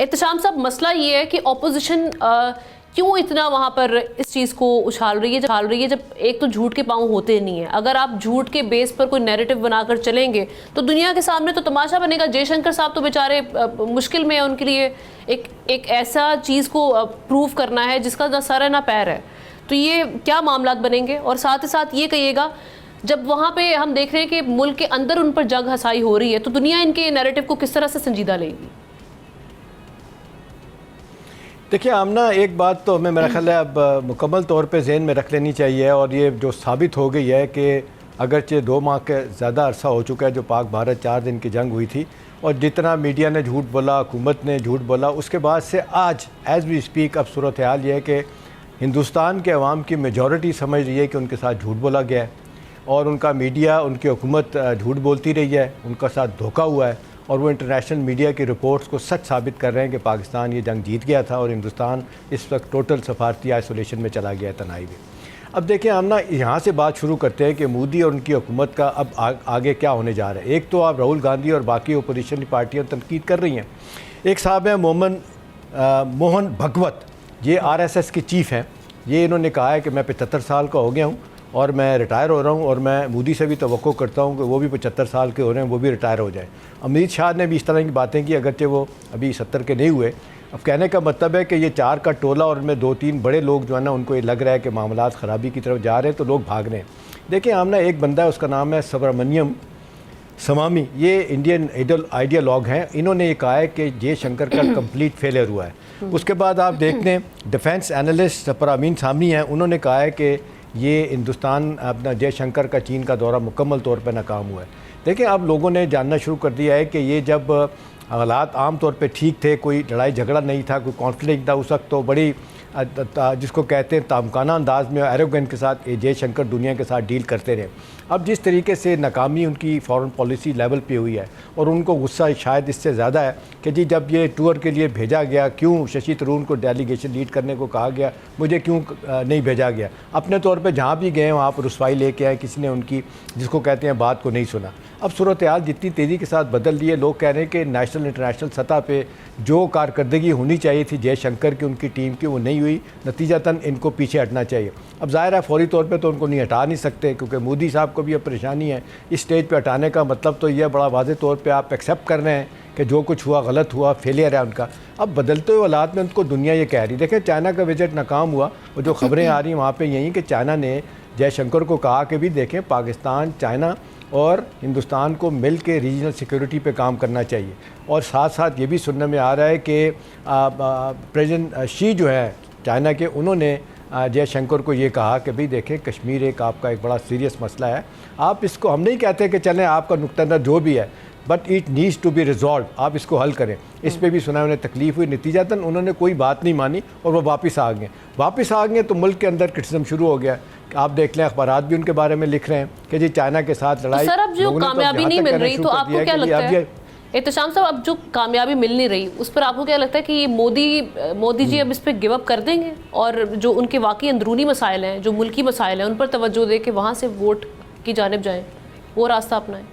एहतशाम साहब, मसला ये है कि ऑपोजिशन क्यों इतना वहाँ पर इस चीज़ को उछाल रही है जब एक तो झूठ के पाँव होते नहीं है। अगर आप झूठ के बेस पर कोई नैरेटिव बनाकर चलेंगे तो दुनिया के सामने तो तमाशा बनेगा। जयशंकर साहब तो बेचारे मुश्किल में है, उनके लिए एक ऐसा चीज़ को प्रूव करना है जिसका ना सर है ना पैर है। तो ये क्या मामलात बनेंगे? और साथ ही साथ ये कहिएगा, जब वहाँ पे हम देख रहे हैं कि मुल्क के अंदर उन पर जंग हसाई हो रही है, तो दुनिया इनके नैरेटिव को किस तरह से संजीदा लेगी? देखिए आमना, एक बात तो हमें मेरा ख्याल है अब मुकम्मल तौर पे जहन में रख लेनी चाहिए, और ये जो साबित हो गई है कि अगरचे 2 माह के ज़्यादा अरसा हो चुका है जो पाक भारत 4 दिन की जंग हुई थी, और जितना मीडिया ने झूठ बोला, हुकूमत ने झूठ बोला, उसके बाद से आज एज़ वी स्पीक अब सूरत हाल ये है कि हिंदुस्तान के अवाम की मेजॉरिटी समझ रही है कि उनके साथ झूठ बोला गया है, और उनका मीडिया, उनकी हुकूमत झूठ बोलती रही है, उनका साथ धोखा हुआ है, और वो इंटरनेशनल मीडिया की रिपोर्ट्स को सच साबित कर रहे हैं कि पाकिस्तान ये जंग जीत गया था और हिंदुस्तान इस वक्त टोटल सफारती आइसोलेशन में चला गया है, तनाई में। अब देखिए हम ना यहाँ से बात शुरू करते हैं कि मोदी और उनकी हुकूमत का अब आगे क्या होने जा रहा है। एक तो आप राहुल गांधी और बाकी अपोजिशन पार्टियाँ तनकीद कर रही हैं। एक साहब हैं मोहन भगवत, ये RSS की चीफ़ हैं। ये इन्होंने कहा है कि मैं 75 साल का हो गया हूँ और मैं रिटायर हो रहा हूँ, और मैं मोदी से भी तवक्को करता हूँ कि वो भी 75 साल के हो रहे हैं, वो भी रिटायर हो जाए। अमित शाह ने भी इस तरह की बातें की, अगरचे वो अभी 70 के नहीं हुए। अब कहने का मतलब है कि ये 4 का टोला और उनमें 2-3 बड़े लोग जो है ना, उनको ये लग रहा है कि मामलात ख़राबी की तरफ जा रहे हैं, तो लोग भाग रहे हैं। देखिए हम ना, एक बंदा है, उसका नाम है सुब्रमण्यम स्वामी, ये इंडियन आइडियालॉग हैं। इन्होंने ये कहा है कि जयशंकर का कंप्लीट फेलियर हुआ है। उसके बाद आप देखते हैं डिफेंस एनालिस्ट परवीन सामी हैं, उन्होंने कहा है कि ये हिंदुस्तान अपना जयशंकर का चीन का दौरा मुकम्मल तौर पर नाकाम हुआ है। देखिए अब लोगों ने जानना शुरू कर दिया है कि ये जब हालात आम तौर पे ठीक थे, कोई लड़ाई झगड़ा नहीं था, कोई कॉन्फ्लिक्ट था, उस वक्त तो बड़ी जिसको कहते हैं तामकाना अंदाज में एरोगेंस के साथ जयशंकर दुनिया के साथ डील करते रहे। अब जिस तरीके से नाकामी उनकी फॉरेन पॉलिसी लेवल पे हुई है, और उनको गुस्सा शायद इससे ज़्यादा है कि जी जब ये टूर के लिए भेजा गया, क्यों शशि थरूर को डेलीगेशन लीड करने को कहा गया, मुझे क्यों नहीं भेजा गया। अपने तौर पे जहाँ भी गए वहाँ पर रुसवाई लेके आए, किसी ने उनकी जिसको कहते हैं बात को नहीं सुना। अब सूरत हाल जितनी तेज़ी के साथ बदल रही है, लोग कह रहे हैं कि नेशनल इंटरनेशनल सतह पे जो कारकर्दगी होनी चाहिए थी जयशंकर की, उनकी टीम की, वो नहीं हुई। नतीजतन इनको पीछे हटना चाहिए। अब ज़ाहिर है फौरी तौर पे तो उनको नहीं हटा नहीं सकते, क्योंकि मोदी साहब को भी अब परेशानी है। इस स्टेज पे हटाने का मतलब तो यह बड़ा वाज़ेह तौर पे आप एक्सेप्ट कर रहे हैं कि जो कुछ हुआ गलत हुआ, फेलियर है उनका। अब बदलते हुए हालात में उनको दुनिया ये कह रही, देखें चाइना का विजिट नाकाम हुआ, और जो खबरें आ रही हैं वहाँ पर यही कि चाइना ने जयशंकर को कहा कि भी देखें पाकिस्तान, चाइना और हिंदुस्तान को मिल के रीजनल सिक्योरिटी पे काम करना चाहिए। और साथ साथ ये भी सुनने में आ रहा है कि प्रेसिडेंट शी जो है चाइना के, उन्होंने जयशंकर को ये कहा कि भाई देखें कश्मीर एक आपका एक बड़ा सीरियस मसला है, आप इसको, हम नहीं कहते कि चलें आपका नुक्ता नज़र जो भी है, but it needs to be resolve, आप इसको हल करें। इस पे भी सुना उन्हें तकलीफ़ हुई, नतीजतन उन्होंने कोई बात नहीं मानी और वो वापस आ गए। तो मुल्क के अंदर क्रिटिसिज्म शुरू हो गया। आप देख लें अखबारात भी उनके बारे में लिख रहे हैं कि जी चाइना के साथ लड़ाई। तो सर अब जो कामयाबी नहीं मिल रही, तो आपको क्या लगता है एहतशाम साहब, अब जो कामयाबी मिल नहीं रही उस पर आपको क्या लगता है कि मोदी जी अब इस पर गिव अप कर देंगे, और जो उनके वाकई अंदरूनी मसाइल हैं, जो मुल्की मसाइल हैं, उन पर तवज्जो दे के वहाँ से वोट की जानिब जाएँ, वो रास्ता अपनाएं?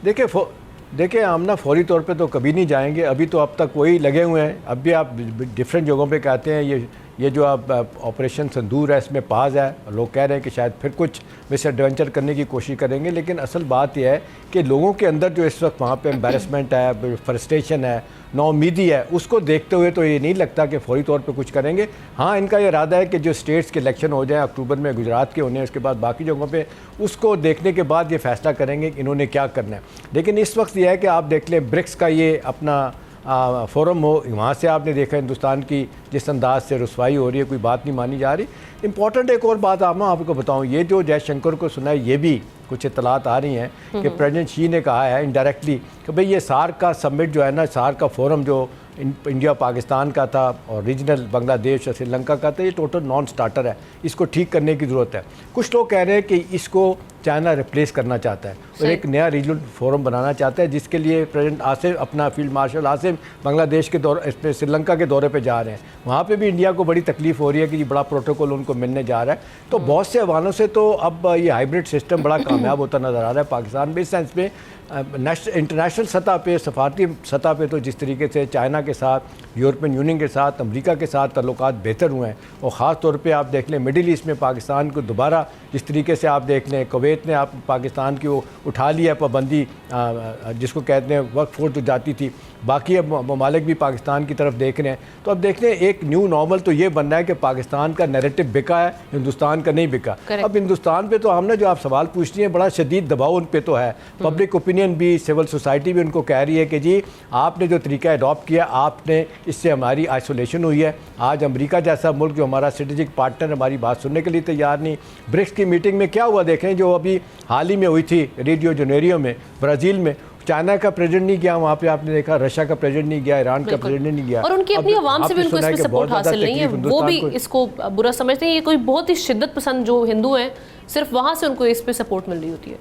देखिए हम ना फौरी तौर पे तो कभी नहीं जाएंगे। अभी तो अब तक वही लगे हुए हैं। अब भी आप डिफरेंट जगहों पे कहते हैं ये जो आप ऑपरेशन संदूर है, इसमें पाज है, लोग कह रहे हैं कि शायद फिर कुछ मिस एडवेंचर करने की कोशिश करेंगे। लेकिन असल बात यह है कि लोगों के अंदर जो इस वक्त वहाँ पे एम्बेरसमेंट है, फ्रस्ट्रेशन है, नाउमीदी है, उसको देखते हुए तो ये नहीं लगता कि फौरी तौर पे कुछ करेंगे। हाँ, इनका ये इरादा है कि जो स्टेट्स के इलेक्शन हो जाए अक्टूबर में, गुजरात के होने हैं, उसके बाद बाकी जगहों पे, उसको देखने के बाद ये फैसला करेंगे कि इन्होंने क्या करना है। लेकिन इस वक्त ये है कि आप देख लें ब्रिक्स का ये अपना फोरम हो, वहाँ से आपने देखा हिंदुस्तान की जिस अंदाज से रुसवाई हो रही है, कोई बात नहीं मानी जा रही। इम्पॉर्टेंट एक और बात आपको बताऊँ, ये जो जयशंकर को सुना है, ये भी कुछ इतलात आ रही हैं कि प्रेसिडेंट शी ने कहा है इनडायरेक्टली कि भाई ये सार्क का समिट जो है ना, सार्क का फोरम जो इंडिया पाकिस्तान का था और रीजनल बांग्लादेश और श्रीलंका का था, ये टोटल नॉन स्टार्टर है, इसको ठीक करने की ज़रूरत है। कुछ लोग कह रहे हैं कि इसको चाइना रिप्लेस करना चाहता है और एक नया रीजनल फोरम बनाना चाहता है, जिसके लिए प्रेसिडेंट आसिफ, अपना फील्ड मार्शल आसिफ बांग्लादेश के दौरे, श्रीलंका के दौरे पे जा रहे हैं। वहाँ पे भी इंडिया को बड़ी तकलीफ़ हो रही है कि ये बड़ा प्रोटोकॉल उनको मिलने जा रहा है। तो बहुत से हवालों से तो अब ये हाइब्रिड सिस्टम बड़ा कामयाब होता नज़र आ रहा है पाकिस्तान में। इस सेंस में इंटरनेशनल सतह पे, सफारती सतह पे तो जिस तरीके से चाइना के साथ, यूरोपियन यूनियन के साथ, अमेरिका के साथ ताल्लुकात बेहतर हुए हैं, और ख़ास तौर पे आप देख लें मिडिल ईस्ट में पाकिस्तान को दोबारा जिस तरीके से आप देख लें, कुवैत ने आप पाकिस्तान की वो उठा लिया पाबंदी जिसको कहते हैं वर्क फोर्स जो जाती थी, बाकी अब ममालिक भी पाकिस्तान की तरफ देख रहे हैं। तो अब देख लें एक न्यू नॉर्मल तो ये बनना है कि पाकिस्तान का नैरेटिव बिका है, हिंदुस्तान का नहीं बिका। अब हिंदुस्तान पे तो हमने जो आप सवाल पूछती हैं बड़ा शदीद दबाव उन पे तो है, पब्लिक ओपिनियन भी, सिविल सोसाइटी भी उनको कह रही है कि जी आपने जो तरीका अडॉप्ट किया, आपने इससे हमारी आइसोलेशन हुई है। आज अमेरिका जैसा मुल्क जो हमारा स्ट्रेटेजिक पार्टनर हमारी बात सुनने के लिए तैयार नहीं। ब्रिक्स की मीटिंग में क्या हुआ देखें, जो अभी हाल ही में हुई थी रियो जेनेरियो में ब्राज़ील में, चाइना का प्रेसिडेंट नहीं गया वहाँ पे, आपने देखा रशिया का प्रेसिडेंट नहीं गया, ईरान का प्रेसिडेंट नहीं गया, और उनकी अपनी आवाम से भी उनको इसमें सपोर्ट हासिल नहीं है, वो भी इसको बुरा समझते हैं। ये कोई बहुत ही शिद्दत पसंद जो हिंदू हैं, सिर्फ वहाँ से उनको इस पे सपोर्ट मिल रही होती है।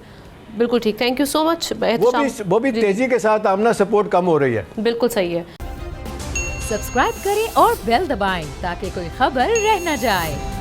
बिल्कुल ठीक, थैंक यू सो मच। वो भी तेजी के साथ आमना सपोर्ट कम हो रही है। बिल्कुल सही है। सब्सक्राइब करें और बेल दबाएं ताकि कोई खबर रह न जाए।